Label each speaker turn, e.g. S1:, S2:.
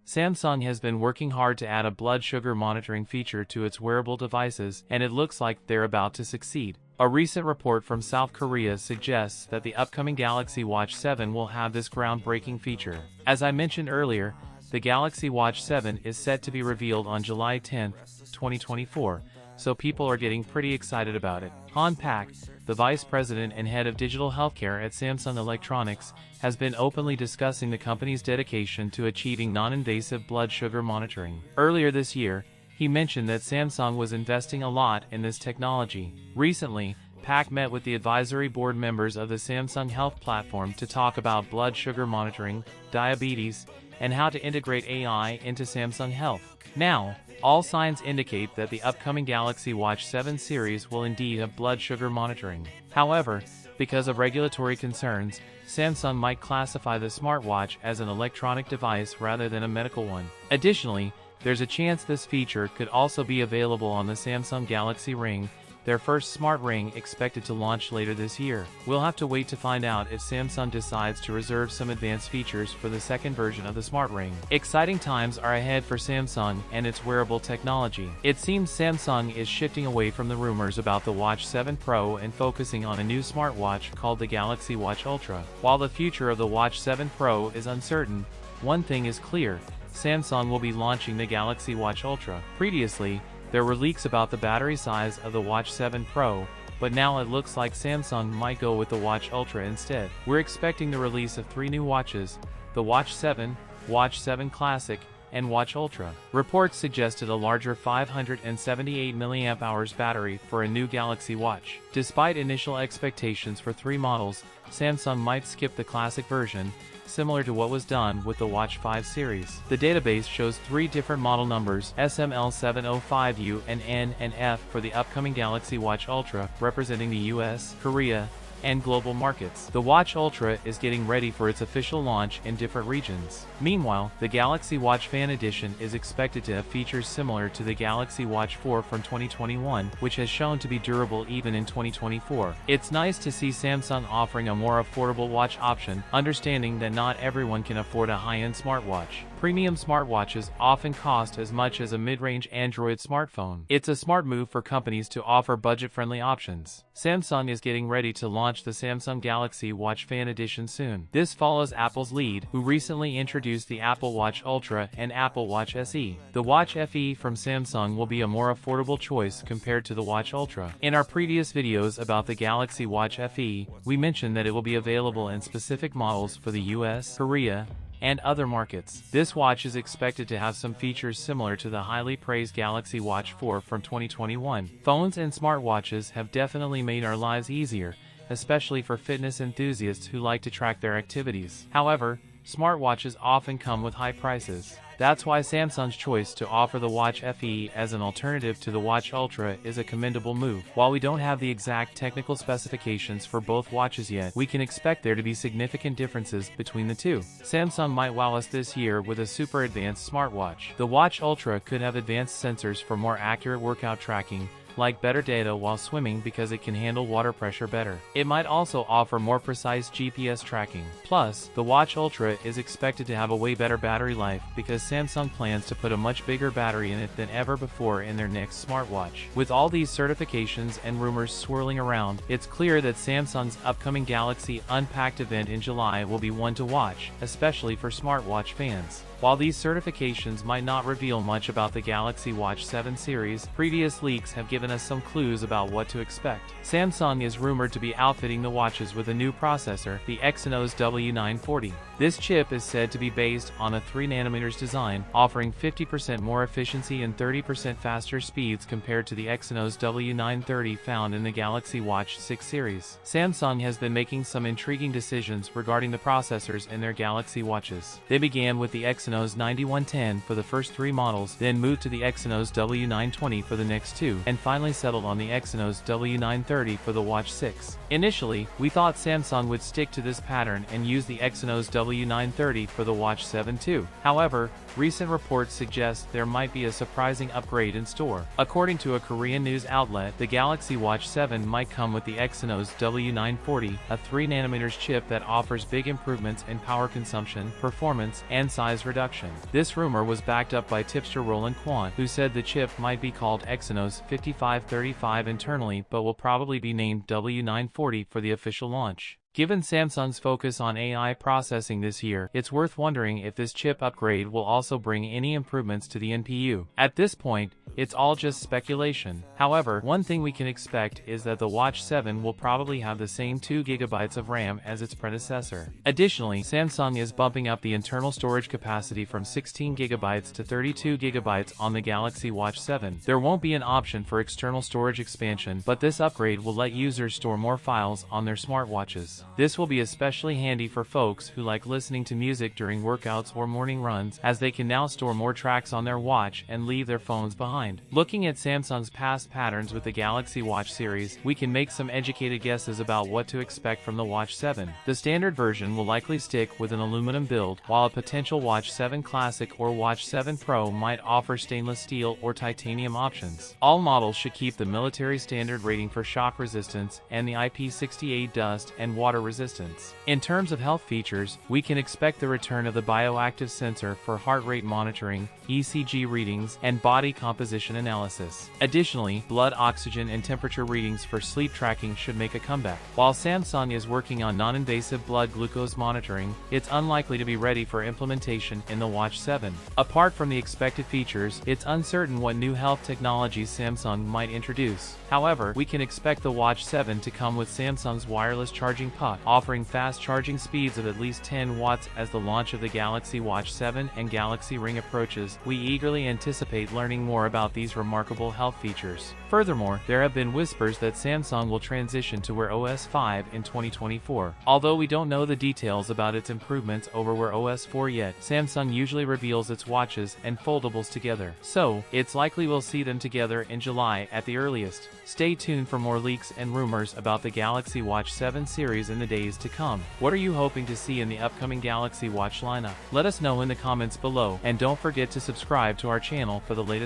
S1: Samsung has been working hard to add a blood sugar monitoring feature to its wearable devices, and it looks like they're about to succeed. A recent report from South Korea suggests that the upcoming Galaxy Watch 7 will have this groundbreaking feature. As I mentioned earlier, the Galaxy Watch 7 is set to be revealed on July 10, 2024, so people are getting pretty excited about it. Han Pak, the vice president and head of digital healthcare at Samsung Electronics, has been openly discussing the company's dedication to achieving non-invasive blood sugar monitoring. Earlier this year, he mentioned that Samsung was investing a lot in this technology. Recently, Pak met with the advisory board members of the Samsung Health platform to talk about blood sugar monitoring, diabetes, and how to integrate AI into Samsung Health. Now, all signs indicate that the upcoming Galaxy Watch 7 series will indeed have blood sugar monitoring. However, because of regulatory concerns, Samsung might classify the smartwatch as an electronic device rather than a medical one. Additionally, there's a chance this feature could also be available on the Samsung Galaxy Ring, their first smart ring expected to launch later this year. We'll have to wait to find out if Samsung decides to reserve some advanced features for the second version of the smart ring. Exciting times are ahead for Samsung and its wearable technology. It seems Samsung is shifting away from the rumors about the Watch 7 Pro and focusing on a new smartwatch called the Galaxy Watch Ultra. While the future of the Watch 7 Pro is uncertain, one thing is clear: Samsung will be launching the Galaxy Watch Ultra. Previously, there were leaks about the battery size of the Watch 7 Pro, but now it looks like Samsung might go with the Watch Ultra instead. We're expecting the release of 3 new watches: the Watch 7, Watch 7 Classic, and Watch Ultra. Reports suggested a larger 578 mAh battery for a new Galaxy Watch. Despite initial expectations for 3 models, Samsung might skip the classic version, similar to what was done with the Watch 5 series. The database shows 3 different model numbers, SML705U and N and F, for the upcoming Galaxy Watch Ultra, representing the US, Korea, and global markets. The Watch Ultra is getting ready for its official launch in different regions. Meanwhile, the Galaxy Watch Fan Edition is expected to have features similar to the Galaxy Watch 4 from 2021, which has shown to be durable even in 2024. It's nice to see Samsung offering a more affordable watch option, understanding that not everyone can afford a high-end smartwatch. Premium smartwatches often cost as much as a mid-range Android smartphone. It's a smart move for companies to offer budget-friendly options. Samsung is getting ready to launch the Samsung Galaxy Watch Fan Edition soon. This follows Apple's lead, who recently introduced the Apple Watch Ultra and Apple Watch SE. The Watch FE from Samsung will be a more affordable choice compared to the Watch Ultra. In our previous videos about the Galaxy Watch FE, we mentioned that it will be available in specific models for the US, Korea, and other markets. This watch is expected to have some features similar to the highly praised Galaxy Watch 4 from 2021. Phones and smartwatches have definitely made our lives easier, especially for fitness enthusiasts who like to track their activities. However, smartwatches often come with high prices. That's why Samsung's choice to offer the Watch FE as an alternative to the Watch Ultra is a commendable move. While we don't have the exact technical specifications for both watches yet, we can expect there to be significant differences between the two. Samsung might wow us this year with a super advanced smartwatch. The Watch Ultra could have advanced sensors for more accurate workout tracking, like better data while swimming because it can handle water pressure better. It might also offer more precise GPS tracking. Plus, the Watch Ultra is expected to have a way better battery life because Samsung plans to put a much bigger battery in it than ever before in their next smartwatch. With all these certifications and rumors swirling around, it's clear that Samsung's upcoming Galaxy Unpacked event in July will be one to watch, especially for smartwatch fans. While these certifications might not reveal much about the Galaxy Watch 7 series, previous leaks have given us some clues about what to expect. Samsung is rumored to be outfitting the watches with a new processor, the Exynos W940. This chip is said to be based on a 3nm design, offering 50% more efficiency and 30% faster speeds compared to the Exynos W930 found in the Galaxy Watch 6 series. Samsung has been making some intriguing decisions regarding the processors in their Galaxy watches. They began with the Exynos 9110 for the first 3 models, then moved to the Exynos W920 for the next 2, and finally finally settled on the Exynos W930 for the Watch 6. Initially, we thought Samsung would stick to this pattern and use the Exynos W930 for the Watch 7 too. However, recent reports suggest there might be a surprising upgrade in store. According to a Korean news outlet, the Galaxy Watch 7 might come with the Exynos W940, a 3nm chip that offers big improvements in power consumption, performance, and size reduction. This rumor was backed up by tipster Roland Quan, who said the chip might be called Exynos 5535 internally but will probably be named W940 for the official launch. Given Samsung's focus on AI processing this year, it's worth wondering if this chip upgrade will also bring any improvements to the NPU. At this point, it's all just speculation. However, one thing we can expect is that the Watch 7 will probably have the same 2GB of RAM as its predecessor. Additionally, Samsung is bumping up the internal storage capacity from 16GB to 32GB on the Galaxy Watch 7. There won't be an option for external storage expansion, but this upgrade will let users store more files on their smartwatches. This will be especially handy for folks who like listening to music during workouts or morning runs, as they can now store more tracks on their watch and leave their phones behind. Looking at Samsung's past patterns with the Galaxy Watch series, we can make some educated guesses about what to expect from the Watch 7. The standard version will likely stick with an aluminum build, while a potential Watch 7 Classic or Watch 7 Pro might offer stainless steel or titanium options. All models should keep the military standard rating for shock resistance and the IP68 dust and water resistance. In terms of health features, we can expect the return of the bioactive sensor for heart rate monitoring, ECG readings, and body composition analysis. Additionally, blood oxygen and temperature readings for sleep tracking should make a comeback. While Samsung is working on non-invasive blood glucose monitoring, it's unlikely to be ready for implementation in the Watch 7. Apart from the expected features, it's uncertain what new health technologies Samsung might introduce. However, we can expect the Watch 7 to come with Samsung's wireless charging puck, offering fast charging speeds of at least 10 watts. As the launch of the Galaxy Watch 7 and Galaxy Ring approaches, we eagerly anticipate learning more about these remarkable health features. Furthermore, there have been whispers that Samsung will transition to Wear OS 5 in 2024. Although we don't know the details about its improvements over Wear OS 4 yet, Samsung usually reveals its watches and foldables together. So, it's likely we'll see them together in July at the earliest. Stay tuned for more leaks and rumors about the Galaxy Watch 7 series in the days to come. What are you hoping to see in the upcoming Galaxy Watch lineup? Let us know in the comments below, and don't forget to subscribe to our channel for the latest